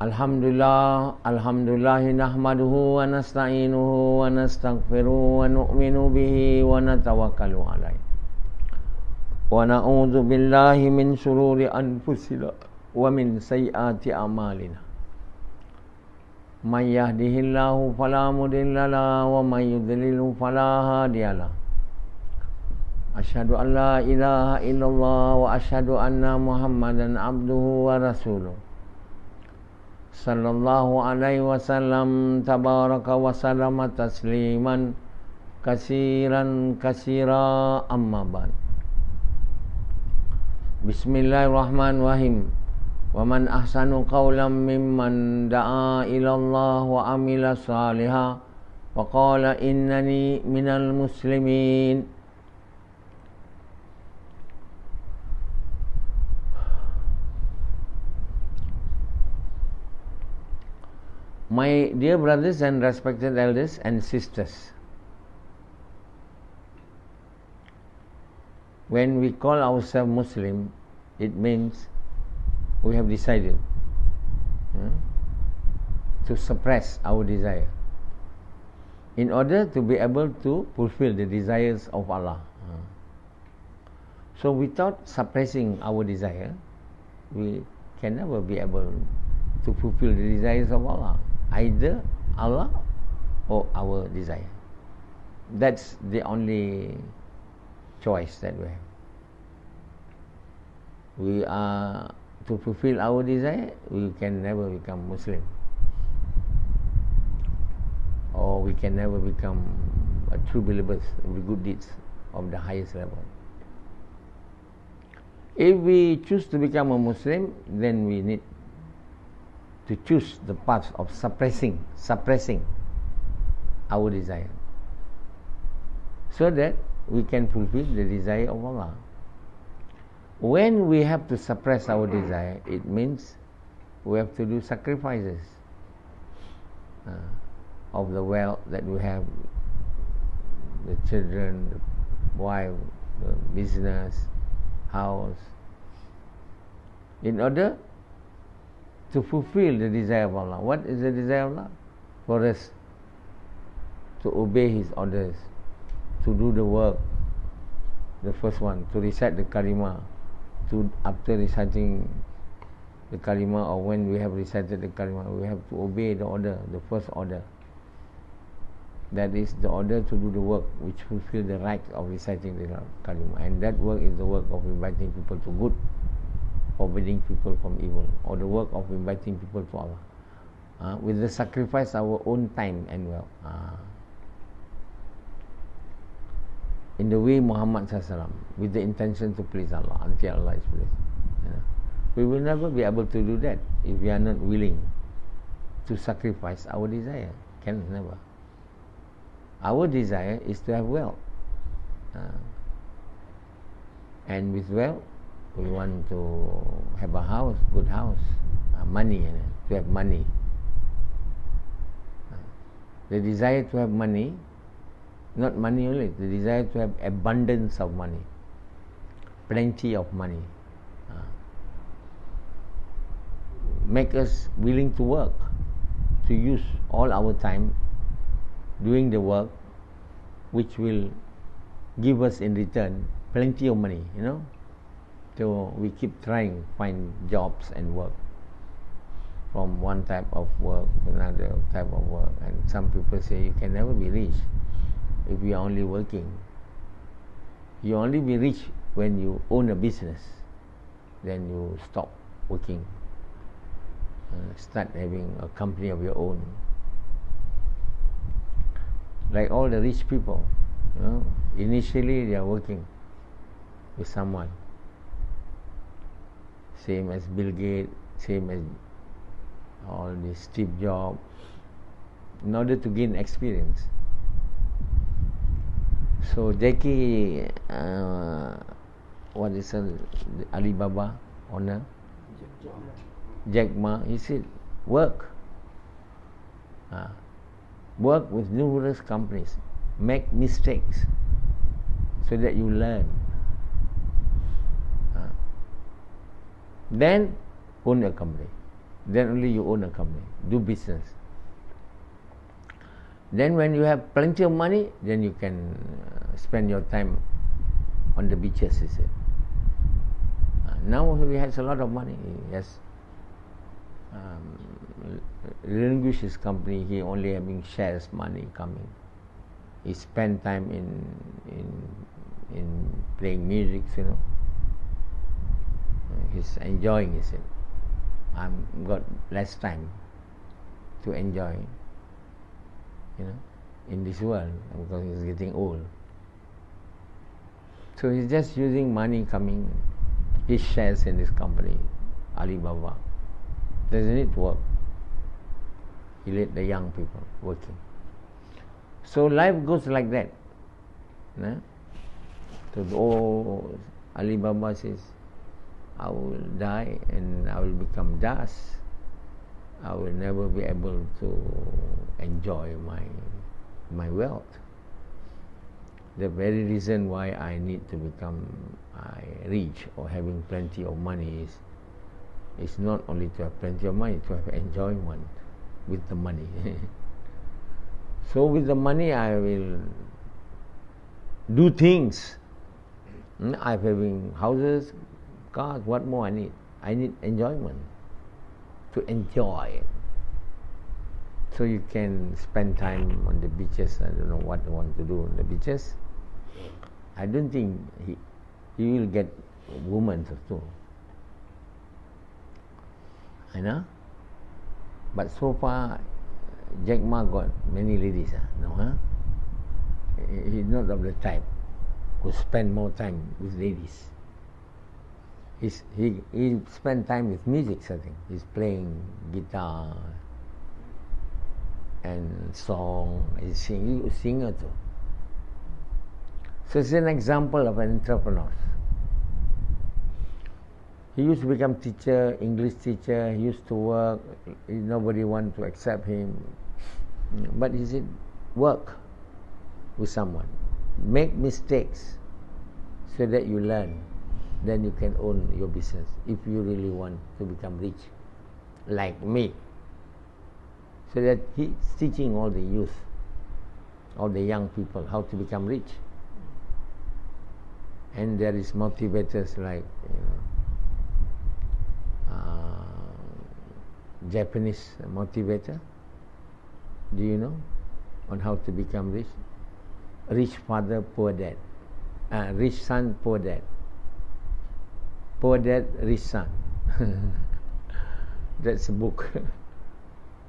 Alhamdulillah nahmaduhu wa nasta'inuhu wa nastaghfiruhu wa nu'minu bihi wa natawakkalu alayhi. Wa na'udzu billahi min shururi anfusina wa min sayyiati a'malina. May yahdihillahu fala mudilla lahu wa may yudlilhu fala hadiya lahu. Asyhadu an la ilaha illallah wa asyhadu anna Muhammadan abduhu wa rasuluh. Sallallahu alaihi wasallam tabaraka wa sallama tasliman kasiran kasira amma ba'd. Bismillahirrahmanirrahim. Wa man ahsanu qawlan mimman da'a ila Allah wa amila salihan wa qala innani minal muslimin. My dear brothers and respected elders and sisters, when we call ourselves Muslim, it means we have decided to suppress our desire in order to be able to fulfill the desires of Allah. So without suppressing our desire, we can never be able to fulfill the desires of Allah. Either Allah or our desire. That's the only choice that we have. We are to fulfill our desire, we can never become Muslim, or we can never become a true believers with good deeds of the highest level. If we choose to become a Muslim, then we need to choose the path of suppressing our desire, so that we can fulfill the desire of Allah. When we have to suppress our desire, it means we have to do sacrifices of the wealth that we have, the children, the wife, the business, house, in order to fulfill the desire of Allah. What is the desire of Allah? For us to obey His orders, to do the work. The first one, to recite the kalima. After reciting the kalima, or when we have recited the kalima, we have to obey the order, the first order. That is the order to do the work which fulfill the right of reciting the kalima. And that work is the work of inviting people to good, forbidding people from evil, or the work of inviting people to Allah, with the sacrifice our own time and wealth, in the way Muhammad SAW, with the intention to please Allah until Allah is pleased. We will never be able to do that if we are not willing to sacrifice our desire. Can never. Our desire is to have wealth, and with wealth we want to have a house, good house, money, to have money. The desire to have money, not money only, the desire to have abundance of money, plenty of money, make us willing to work, to use all our time doing the work which will give us in return plenty of money, So we keep trying to find jobs and work, from one type of work to another type of work. And some people say you can never be rich if you are only working. You only be rich when you own a business. Then you stop working, start having a company of your own. Like all the rich people, initially they are working with someone. Same as Bill Gates, same as all the Steve Jobs, in order to gain experience. So Jackie, what is the Alibaba owner? Jack Ma, he said, work with numerous companies, make mistakes, so that you learn. Then own a company. then only you own a company, do business. Then when you have plenty of money, then you can spend your time on the beaches, he said. Now he has a lot of money. He has relinquished his company. He only having shares money coming. He spend time in playing music, you know. He's enjoying, he said. I've got less time to enjoy, you know, in this world because he's getting old. So he's just using money coming, his shares in this company, Alibaba. Doesn't it work? He let the young people working. So life goes like that. No? So the old Alibaba says, I will die and I will become dust. I will never be able to enjoy my wealth. The very reason why I need to become rich or having plenty of money is not only to have plenty of money, to have enjoyment with the money. So with the money I will do things. I'm having houses, cars, what more I need? I need enjoyment, to enjoy. So you can spend time on the beaches. I don't know what you want to do on the beaches. I don't think he will get women too. I know. But so far, Jack Ma got many ladies. No, huh? He's not of the type who spend more time with ladies. He spend time with music, I think. He's playing guitar and song. He's a singer too. So it's an example of an entrepreneur. He used to become teacher, English teacher. He used to work. Nobody wanted to accept him. But he said, work with someone. Make mistakes so that you learn. Then you can own your business if you really want to become rich, like me. So that he's teaching all the youth, all the young people how to become rich. And there is motivators like, Japanese motivator. Do you know on how to become rich? Rich father, poor dad. Rich son, poor dad. Poor dad, rich son. That's a book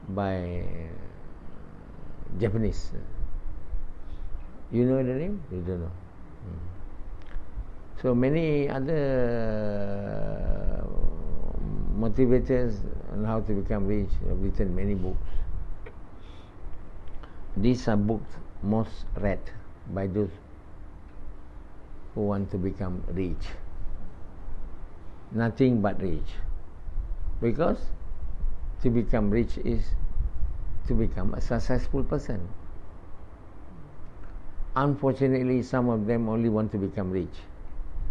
by Japanese. You know the name? You don't know. So many other motivators on how to become rich have written many books. These are books most read by those who want to become rich. Nothing but rich. Because to become rich is to become a successful person. Unfortunately, some of them only want to become rich,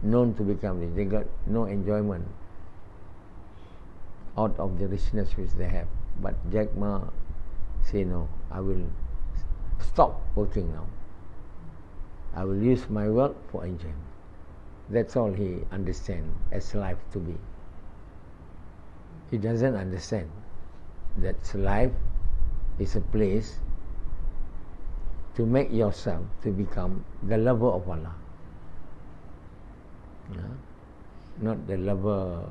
known to become rich. They got no enjoyment out of the richness which they have. But Jack Ma say, no, I will stop working now. I will use my wealth for enjoyment. That's all he understands as life to be. He doesn't understand that life is a place to make yourself to become the lover of Allah. Not the lover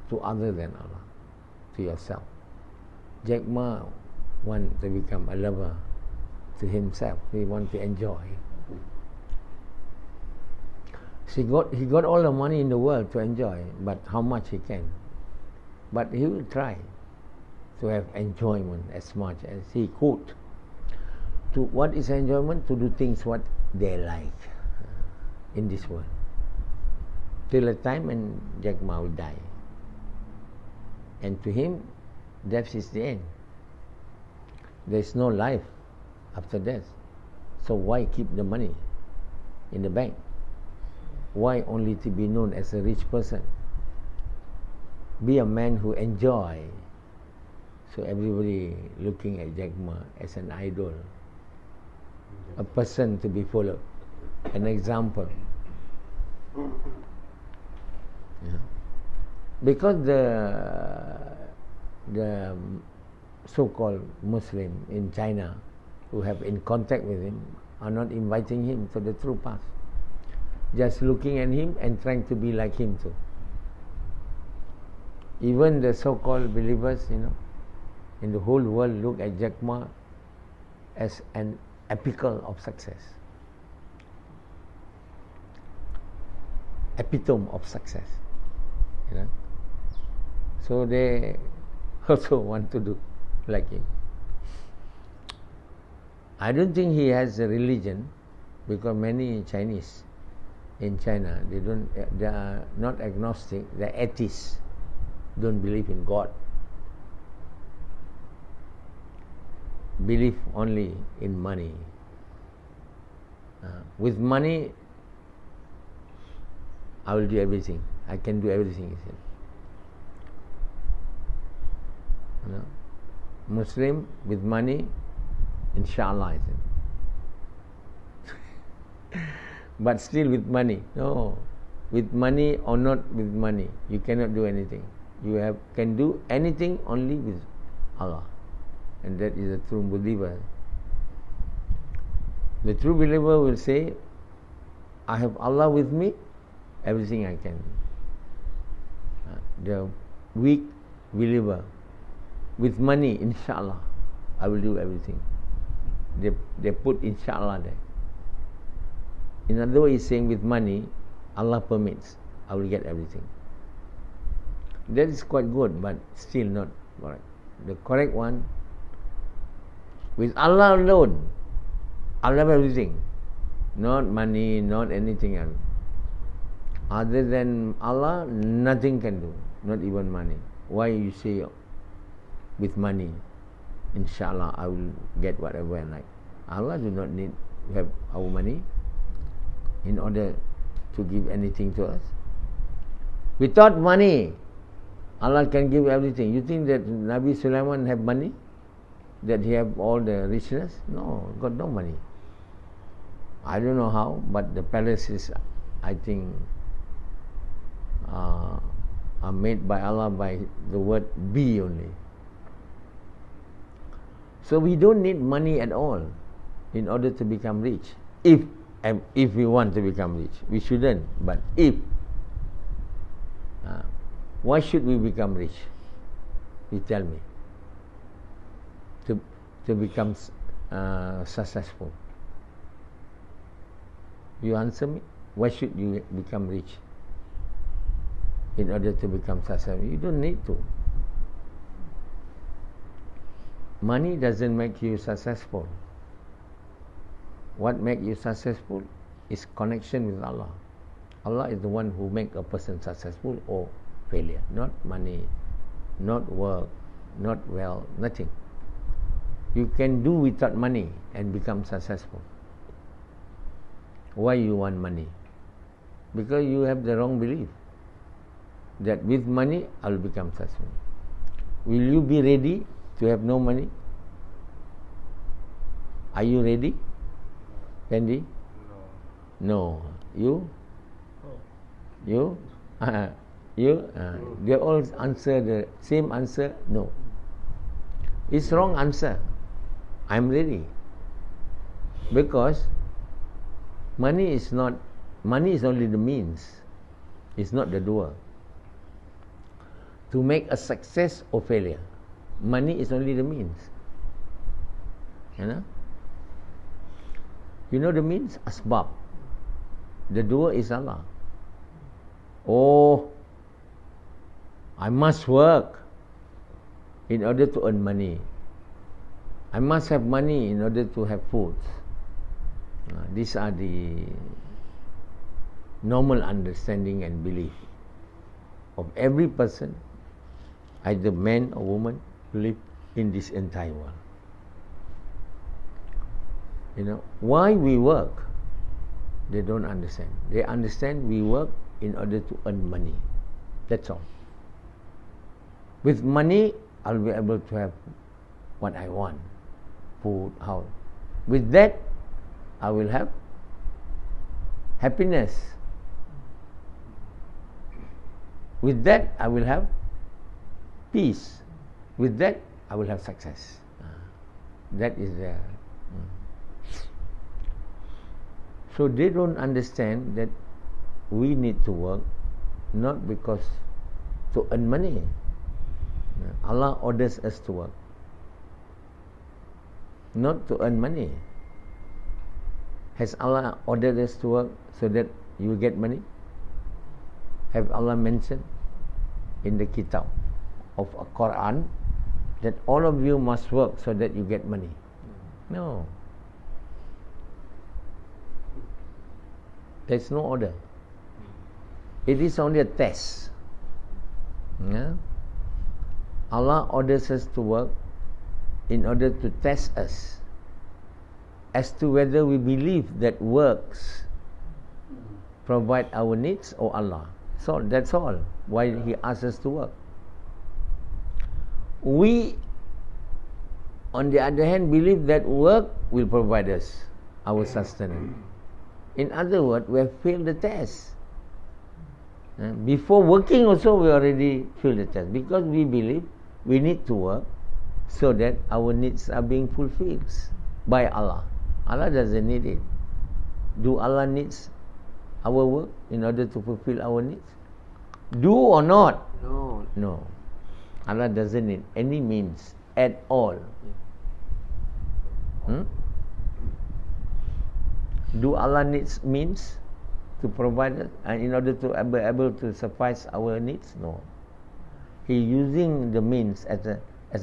to other than Allah, to yourself. Jack Ma wants to become a lover to himself. He wants to enjoy. So he got all the money in the world to enjoy, but how much he can. But he will try to have enjoyment as much as he could. To what is enjoyment? To do things what they like in this world. Till a time when Jack Ma will die. And to him, death is the end. There is no life after death. So why keep the money in the bank? Why only to be known as a rich person? Be a man who enjoy So everybody looking at Jack Ma as an idol, a person to be followed, an example. Yeah. Because the so-called Muslim in China who have in contact with him are not inviting him to the true path, just looking at him and trying to be like him too. Even the so-called believers, in the whole world look at Jack Ma as an epical of success, epitome of success. So they also want to do like him. I don't think he has a religion, because many Chinese in China, they are not agnostic, they are atheists, don't believe in God, believe only in money. With money, I will do everything. I can do everything, he said. Muslim with money, inshallah, I said. But still with money. No, with money or not with money, you cannot do anything. You can do anything only with Allah, and that is a true believer. The true believer will say, I have Allah with me, everything I can. The weak believer, with money, inshallah, I will do everything. They put inshallah there. In other words, he's saying with money, Allah permits, I will get everything. That is quite good, but still not correct. The correct one, with Allah alone, I'll have everything. Not money, not anything else. Other than Allah, nothing can do, not even money. Why you say with money, inshallah, I will get whatever I like? Allah do not need to have our money in order to give anything to us. Without money, Allah can give everything. You think that Nabi Sulaiman have money? That he have all the richness? No, got no money. I don't know how, but the palaces, I think, are made by Allah by the word be only. So we don't need money at all in order to become rich. If we want to become rich, we shouldn't. But if, why should we become rich? You tell me. To become successful. You answer me. Why should you become rich? In order to become successful, you don't need to. Money doesn't make you successful. What makes you successful is connection with Allah. Allah is the one who makes a person successful or failure. Not money, not work, not wealth, nothing. You can do without money and become successful. Why you want money? Because you have the wrong belief that with money I will become successful. Will you be ready to have no money? Are you ready, Candy? No. You? You? You? They all answer the same answer. No. It's wrong answer. I'm ready. Because money is only the means. It's not the doer. To make a success or failure, money is only the means. You know the means? Asbab. The doer is Allah. Oh, I must work in order to earn money. I must have money in order to have food. These are the normal understanding and belief of every person, either man or woman, who live in this entire world. Why we work, they don't understand. They understand we work in order to earn money. That's all. With money, I'll be able to have what I want, food, house. With that, I will have happiness. With that, I will have peace. With that, I will have success. That is the. So they don't understand that we need to work not because to earn money. Allah orders us to work, not to earn money. Has Allah ordered us to work so that you get money? Have Allah mentioned in the kitab of Al-Quran that all of you must work so that you get money? No. There's no order. It is only a test. Yeah? Allah orders us to work in order to test us as to whether we believe that works provide our needs or Allah. So that's all why He asks us to work. We, on the other hand, believe that work will provide us our sustenance. In other words, we have failed the test. Before working also we already failed the test, because we believe we need to work so that our needs are being fulfilled by Allah. Allah doesn't need it. Do Allah needs our work in order to fulfill our needs? Do or not? No. No. Allah doesn't need any means at all. Do Allah needs means to provide us in order to be able to suffice our needs? No. He using the means as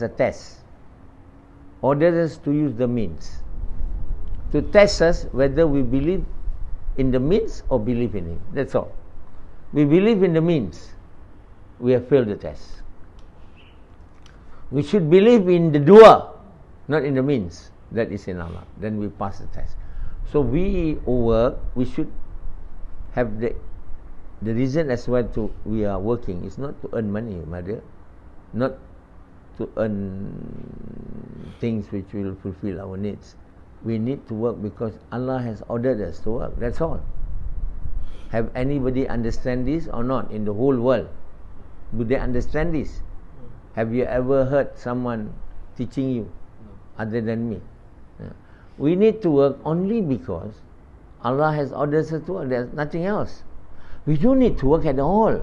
a test. Orders us to use the means to test us whether we believe in the means or believe in Him. That's all. We believe in the means, we have failed the test. We should believe in the doer, not in the means. That is in Allah. Then we pass the test. So we work, we should have the reason as well to we are working is not to earn money, mother, not to earn things which will fulfill our needs. We need to work because Allah has ordered us to work. That's all. Have anybody understand this or not in the whole world? Do they understand this? Have you ever heard someone teaching you other than me? We need to work only because Allah has ordered us to work. There's nothing else. We don't need to work at all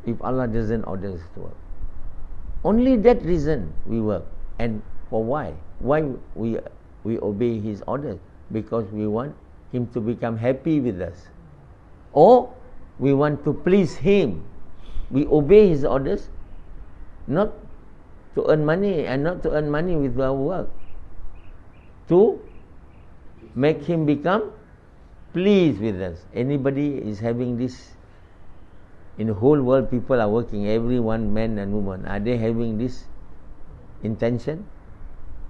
if Allah doesn't order us to work. Only that reason we work. And for why? Why we obey His orders? Because we want Him to become happy with us. Or we want to please Him. We obey His orders not to earn money, and not to earn money with our work, to make Him become pleased with us. Anybody is having this? In the whole world, people are working, everyone, man and woman. Are they having this intention?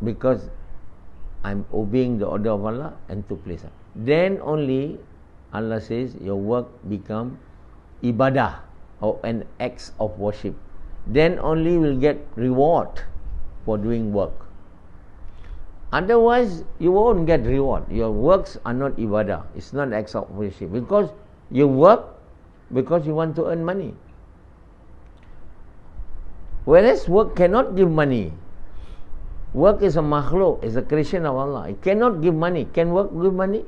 Because I'm obeying the order of Allah and to please Him. Then only Allah says your work become ibadah or an act of worship. Then only will get reward for doing work. Otherwise, you won't get reward. Your works are not ibadah. It's not acts of worship. Because you work because you want to earn money. Whereas work cannot give money. Work is a makhluk, is a creation of Allah. It cannot give money. Can work give money?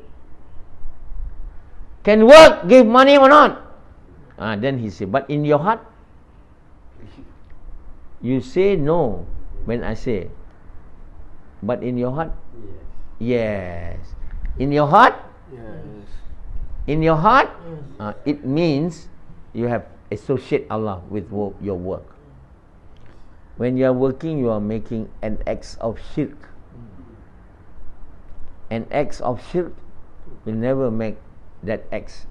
Can work give money or not? Then he said, but in your heart, you say no when I say. But in your heart? Yes. In your heart? Yes. In your heart? It means you have associated Allah with your work. When you are working, you are making an act of shirk. An act of shirk will never make that act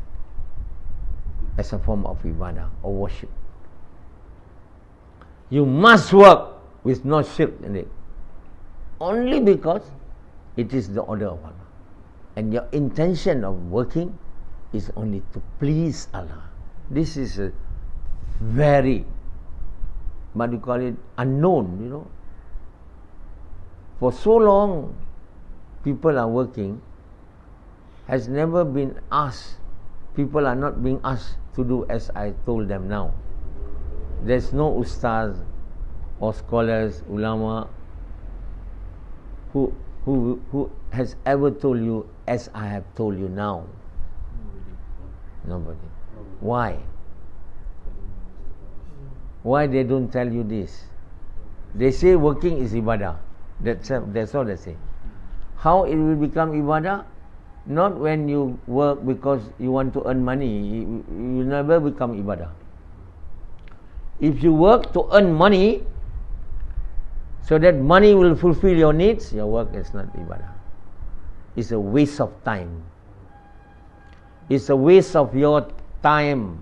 as a form of ibadah or worship. You must work with no shirk in it. Only because it is the order of Allah. And your intention of working is only to please Allah. This is a very but you call it unknown, For so long, people are working, has never been asked. People are not being asked to do as I told them now. There's no ustaz or scholars, ulama, who has ever told you as I have told you now. Nobody. Why? Why they don't tell you this? They say working is ibadah. That's all they say. How it will become ibadah? Not when you work because you want to earn money. You never become ibadah. If you work to earn money, so that money will fulfill your needs, your work is not ibadah. It's a waste of time. It's a waste of your time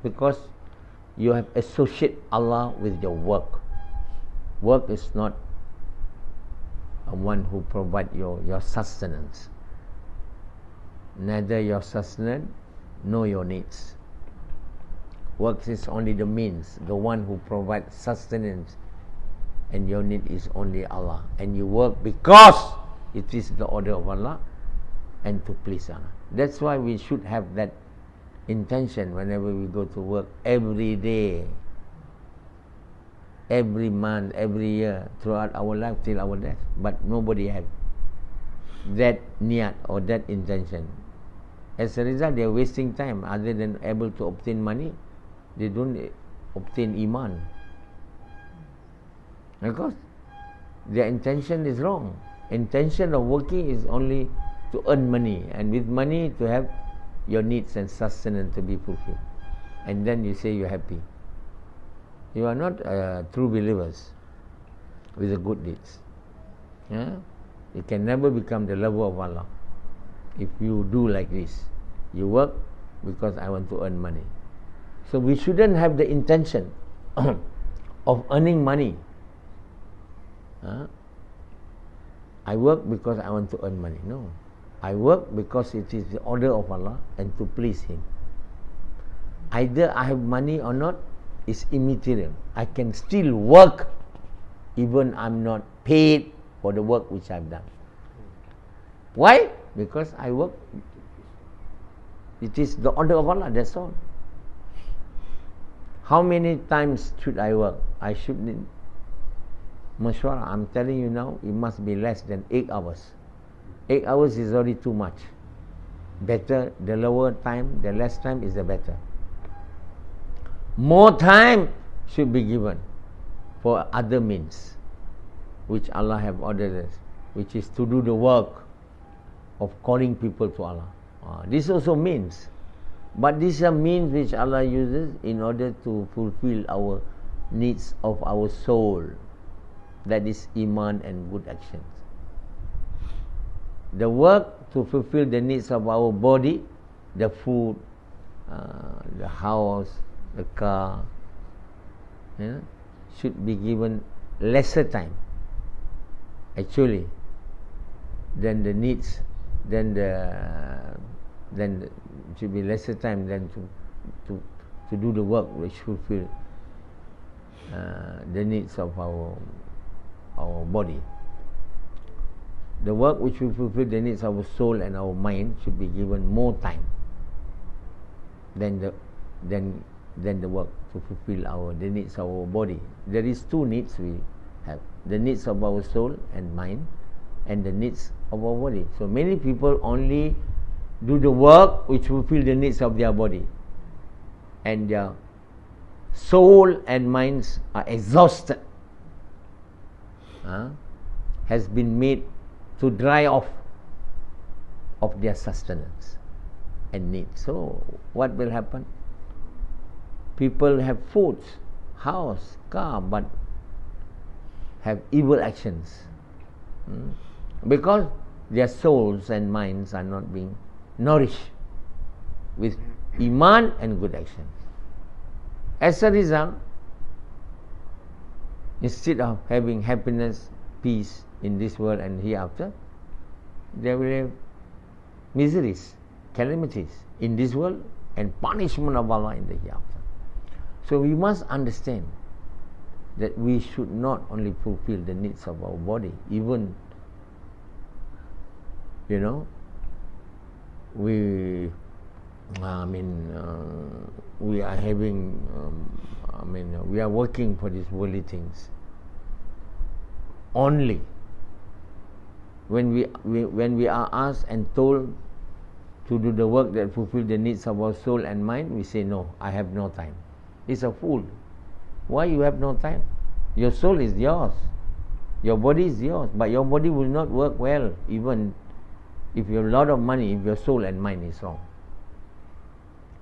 because you have associated Allah with your work. Work is not one who provides your sustenance. Neither your sustenance nor your needs. Work is only the means, the one who provides sustenance, and your need is only Allah. And you work because it is the order of Allah and to please Allah. That's why we should have that intention whenever we go to work every day, every month, every year, throughout our life till our death. But nobody has that niyat or that intention. As a result, they are wasting time. Other than able to obtain money, they don't obtain iman. Because their intention is wrong. Intention of working is only to earn money, and with money to have your needs and sustenance to be fulfilled. And then you say you're happy. You are not true believers with the good deeds. Yeah? You can never become the lover of Allah if you do like this. You work because I want to earn money. So we shouldn't have the intention of earning money. I work because I want to earn money. No. I work because it is the order of Allah and to please Him. Either I have money or not is immaterial. I can still work even I'm not paid for the work which I've done. Why? Because I work. It is the order of Allah, that's all. How many times should I work? I should need Mashwara, I'm telling you now, it must be less than 8 hours. 8 hours is already too much. Better, the lower time, the less time is the better. More time should be given for other means, which Allah have ordered us, which is to do the work of calling people to Allah. This also means, but these are means which Allah uses in order to fulfill our needs of our soul. That is iman and good actions. The work to fulfill the needs of our body, the food, the house, the car, should be given lesser time actually than the needs, then should be lesser time than to do the work which fulfill the needs of our body. The work which will fulfill the needs of our soul and our mind should be given more time than the work to fulfill the needs of our body. There is two needs we have: the needs of our soul and mind, and the needs of our body. So many people only do the work which fulfill the needs of their body, and their soul and minds are exhausted, has been made to dry off of their sustenance and needs. So what will happen? People have food, house, car, but have evil actions because their souls and minds are not being nourished with iman and good actions. As a result, instead of having happiness, peace in this world and hereafter, there will have miseries, calamities in this world and punishment of Allah in the hereafter. So we must understand that we should not only fulfill the needs of our body, even, we we are having, we are working for these worldly things. Only when we are asked and told to do the work that fulfill the needs of our soul and mind, we say no, I have no time. It's a fool. Why you have no time? Your soul is yours, your body is yours, but your body will not work well even if you have a lot of money, if your soul and mind is wrong.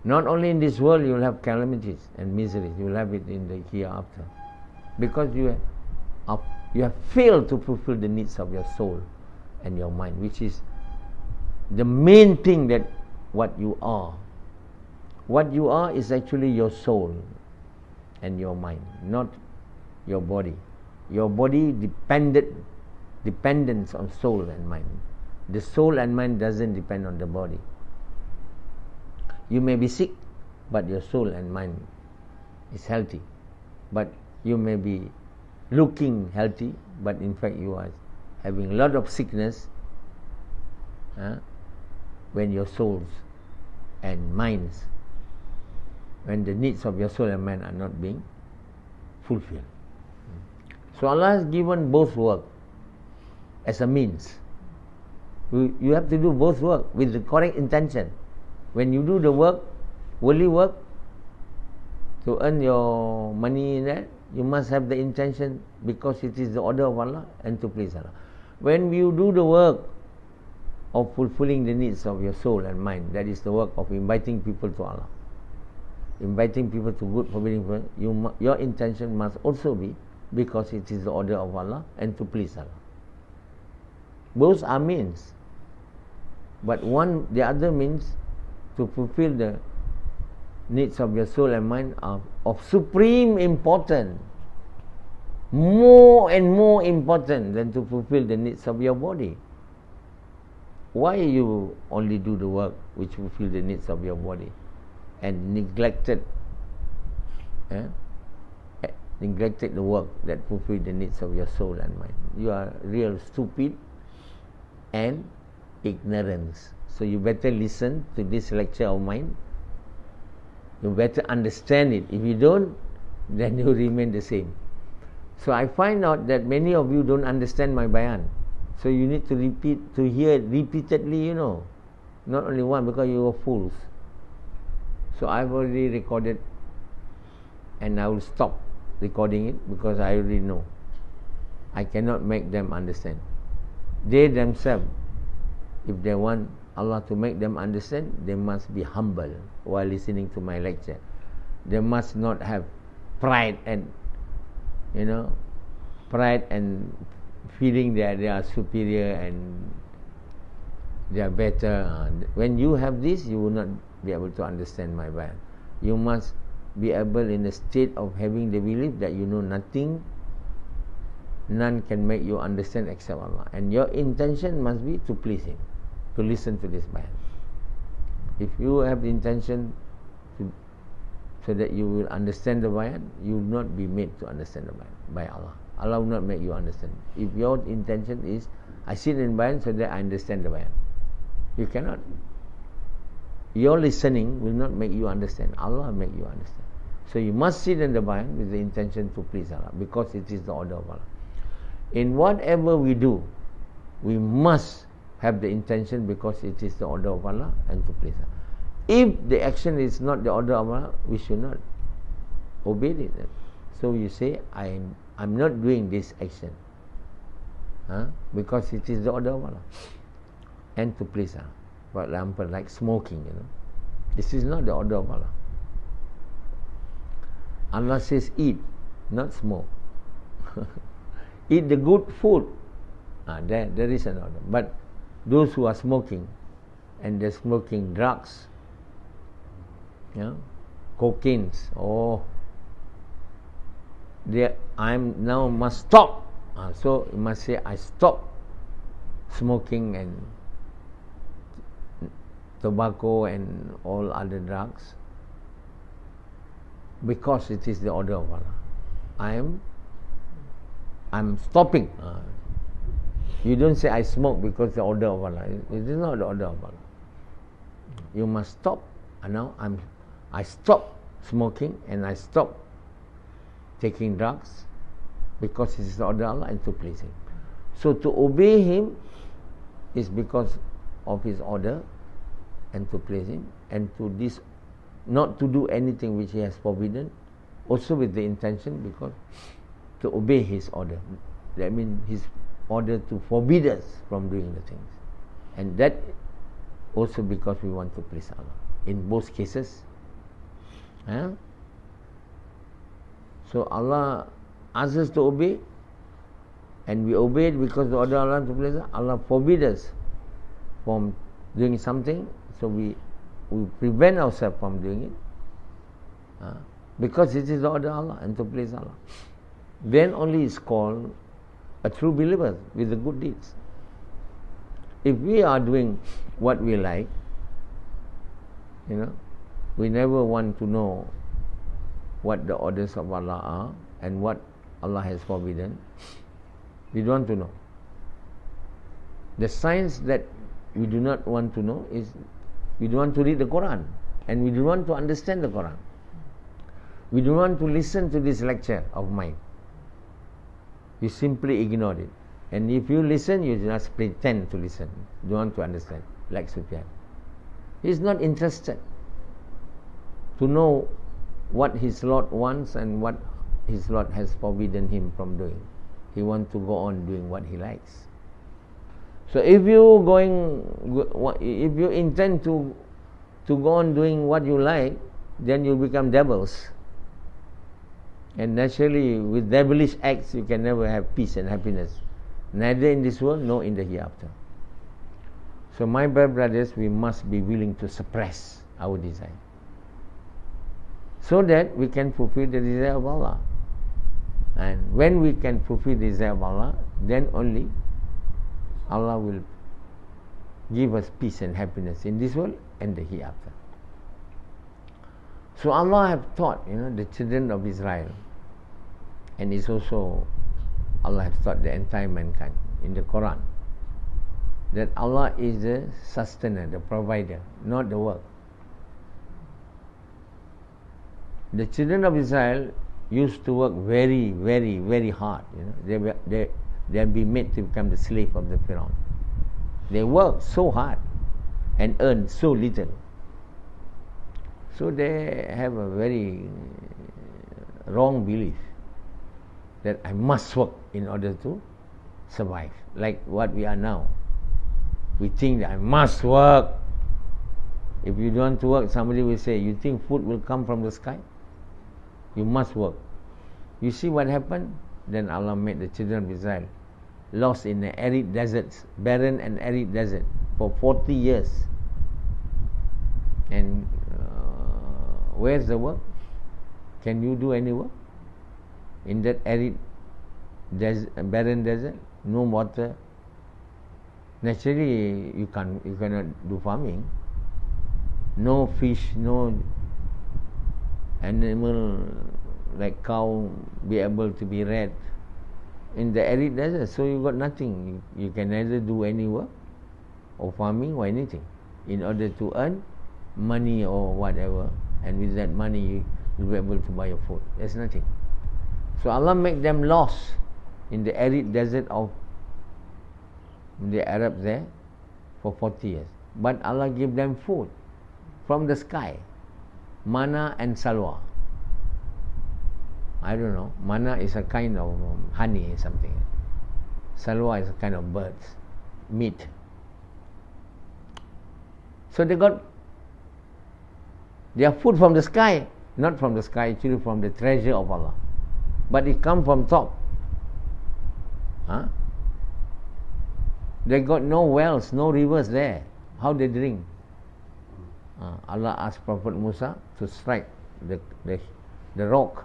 Not only in this world you will have calamities and miseries, you will have it in the hereafter, because you have failed to fulfill the needs of your soul and your mind, which is the main thing, that what you are. What you are is actually your soul and your mind, not your body. Your body dependence on soul and mind. The soul and mind doesn't depend on the body. You may be sick, but your soul and mind is healthy. But you may be looking healthy, but in fact you are having a lot of sickness, when your souls and minds, when the needs of your soul and mind are not being fulfilled. So Allah has given both work as a means. You have to do both work with the correct intention. When you do the work, worldly work, to earn your money in that, you must have the intention because it is the order of Allah and to please Allah. When you do the work of fulfilling the needs of your soul and mind, that is the work of inviting people to Allah, inviting people to good, forbidding people, your intention must also be because it is the order of Allah and to please Allah. Both are means, but the other means to fulfill the needs of your soul and mind are of supreme importance, more and more important than to fulfill the needs of your body. Why you only do the work which fulfill the needs of your body and neglected the work that fulfill the needs of your soul and mind? You are real stupid and ignorance. So you better listen to this lecture of mine. You better understand it. If you don't, then you remain the same. So I find out that many of you don't understand my bayan. So you need to hear it repeatedly, not only one, because you are fools. So I've already recorded, and I will stop recording it because I already know I cannot make them understand. They themselves, if they want Allah to make them understand, they must be humble while listening to my lecture. They must not have pride and feeling that they are superior and they are better. When you have this, you will not be able to understand my bayan. You must be able in a state of having the belief that you know nothing, none can make you understand except Allah, and your intention must be to please Him, to listen to this bayan. If you have the intention so that you will understand the bayan, you will not be made to understand the bayan by Allah. Allah will not make you understand. If your intention is, I sit in bayan so that I understand the bayan, you cannot. Your listening will not make you understand. Allah will make you understand. So you must sit in the bayan with the intention to please Allah, because it is the order of Allah. In whatever we do, we must have the intention because it is the order of Allah and to please Allah. If the action is not the order of Allah, we should not obey it. So you say, I'm not doing this action because it is the order of Allah and to please Allah. For example, like smoking, this is not the order of Allah. Allah says eat, not smoke. Eat the good food. There is an order. But those who are smoking, and they're smoking drugs, cocaine, I now must stop. So you must say, I stop smoking and tobacco and all other drugs because it is the order of Allah. I am I'm stopping. You don't say I smoke because the order of Allah. It is not the order of Allah. You must stop. And now I stop smoking and I stop taking drugs because it is the order of Allah and to please Him. So to obey Him is because of His order and to please Him, and to not to do anything which He has forbidden, also with the intention because to obey His order. That means His order to forbid us from doing the things, and that also because we want to please Allah. In both cases, so Allah asks us to obey, and we obey it because the order of Allah to please us. Allah forbid us from doing something, so we prevent ourselves from doing it, because it is the order of Allah and to please Allah. Then only is called a true believer with the good deeds. If we are doing what we like, we never want to know what the orders of Allah are and what Allah has forbidden. We don't want to know. The signs that we do not want to know is we don't want to read the Quran, and we don't want to understand the Quran. We don't want to listen to this lecture of mine. You simply ignored it. And if you listen, you just pretend to listen. You don't want to understand, like Sufyan. He is not interested to know what his Lord wants and what his Lord has forbidden him from doing. He wants to go on doing what he likes. So if you intend to go on doing what you like, then you become devils. And naturally, with devilish acts, you can never have peace and happiness, neither in this world nor in the hereafter. So my brothers, we must be willing to suppress our desire, so that we can fulfill the desire of Allah. And when we can fulfill the desire of Allah, then only Allah will give us peace and happiness in this world and the hereafter. So Allah have taught, the children of Israel, and it's also Allah has taught the entire mankind in the Quran, that Allah is the sustainer, the provider, not the work. The children of Israel used to work very, very, very hard. They have been made to become the slave of the Pharaoh. They work so hard and earn so little. So they have a very wrong belief that I must work in order to survive. Like what we are now. We think that I must work. If you don't want to work, somebody will say, you think food will come from the sky? You must work. You see what happened? Then Allah made the children of Israel lost in the arid deserts, barren and arid desert for 40 years. And where's the work? Can you do any work in that arid barren desert? No water. Naturally, you cannot do farming. No fish, no animal like cow be able to be reared in the arid desert. So you got nothing. You can neither do any work or farming or anything in order to earn money or whatever, and with that money you'll be able to buy your food. There's nothing. So Allah make them lost in the arid desert of the Arabs there for 40 years. But Allah gave them food from the sky, manna and salwa. I don't know. Manna is a kind of honey or something. Salwa is a kind of birds, meat. So they got their food from the sky, not from the sky, actually from the treasure of Allah. But it come from top. They got no wells, no rivers there. How they drink? Allah asked Prophet Musa to strike the rock.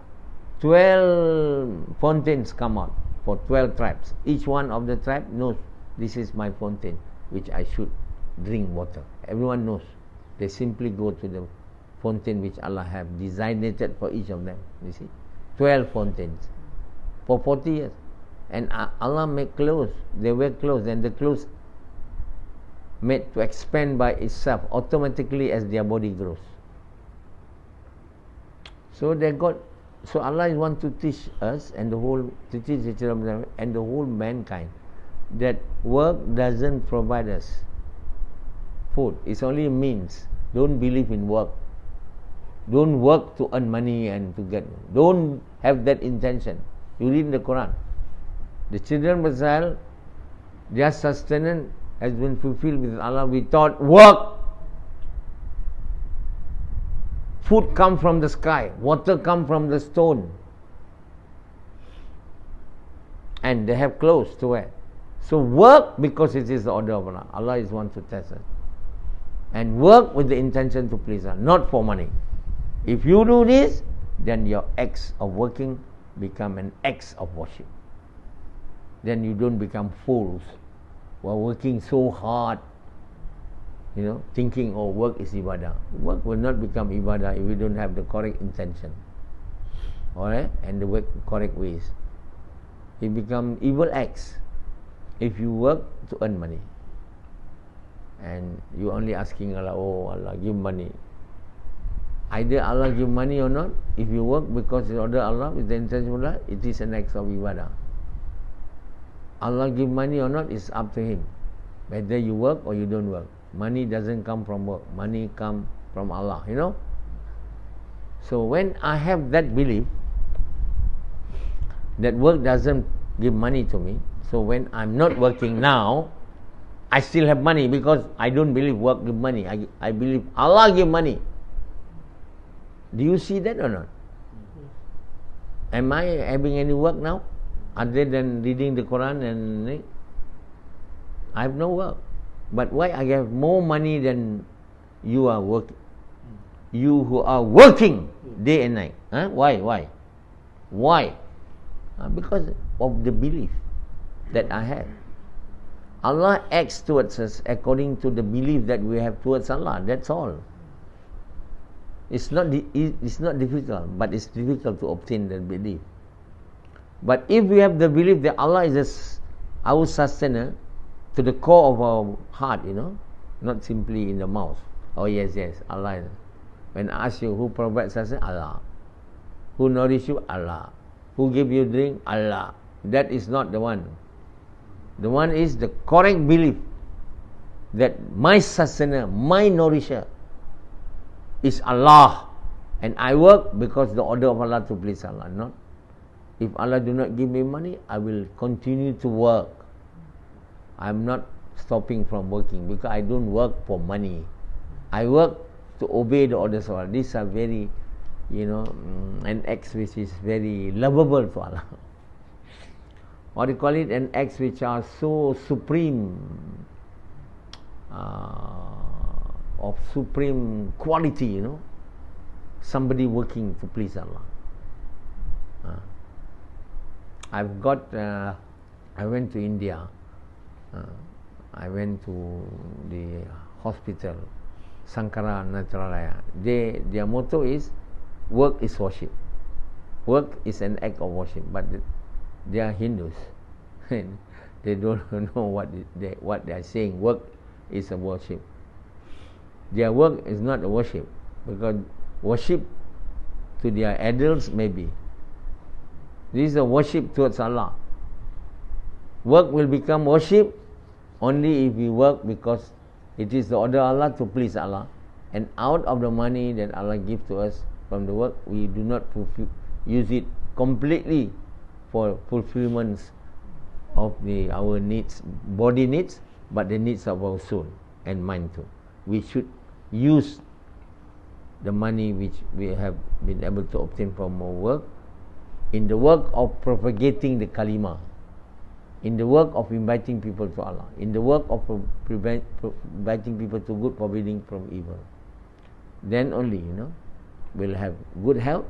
12 fountains come out for 12 tribes. Each one of the tribe knows, this is my fountain which I should drink water. Everyone knows. They simply go to the fountain which Allah have designated for each of them. You see, 12 fountains for 40 years. And Allah make clothes. They wear clothes, and the clothes made to expand by itself automatically as their body grows. So Allah is want to teach us and to teach the children and the whole mankind that work doesn't provide us food. It's only a means. Don't believe in work. Don't work to earn money and to get. Don't have that intention. You read in the Quran. The children of Israel, their sustenance has been fulfilled with Allah without work. Food come from the sky, water come from the stone, and they have clothes to wear. So work because it is the order of Allah. Allah is one to test us. And work with the intention to please Allah, not for money. If you do this, then your acts of working become an acts of worship. Then you don't become fools who are working so hard, thinking, work is ibadah. Work will not become ibadah if you don't have the correct intention, alright, and the correct ways. It become evil acts if you work to earn money, and you only asking Allah, Allah give money. Either Allah give money or not. If you work because it's order Allah with the intention of Allah, it is an act of ibadah. Allah give money or not is up to Him, whether you work or you don't work. Money doesn't come from work. Money come from Allah, So when I have that belief that work doesn't give money to me, so when I'm not working now, I still have money because I don't believe work give money. I believe Allah give money. Do you see that or not? Am I having any work now other than reading the Quran and I have no work? But why I have more money than you are working? You who are working day and night. Why? Because of the belief that I have. Allah acts towards us according to the belief that we have towards Allah. That's all. It's not difficult, but it's difficult to obtain that belief. But if we have the belief that Allah is our sustainer to the core of our heart, not simply in the mouth. Oh yes, Allah. When I ask you who provides sustenance, Allah. Who nourishes you, Allah. Who gives you drink, Allah. That is not the one. The one is the correct belief that my sustainer, my nourisher is Allah, and I work because the order of Allah to please Allah. Not if Allah do not give me money, I will continue to work. I am not stopping from working because I don't work for money. I work to obey the orders of Allah. These are very, an act which is very lovable to Allah. Or they call it an acts which are so supreme, of supreme quality, somebody working to please Allah. I went to India. I went to the hospital, Sankara Natralaya. Their motto is, work is worship. Work is an act of worship, but they are Hindus. They don't know what they are saying. Work is a worship. Their work is not a worship, because worship to their adults maybe. This is a worship towards Allah. Work will become worship only if we work because it is the order of Allah to please Allah, and out of the money that Allah gives to us from the work, we do not use it completely for fulfillments of our needs, body needs, but the needs of our soul and mind too. We should use the money which we have been able to obtain from our work in the work of propagating the kalima, in the work of inviting people to Allah, in the work of inviting people to good, forbidding from evil. Then only, we'll have good health,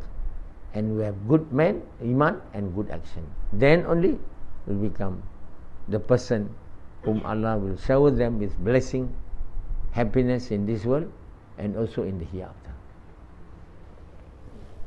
and we have good iman and good action. Then only will become the person whom Allah will shower them with blessing, happiness in this world and also in the hereafter.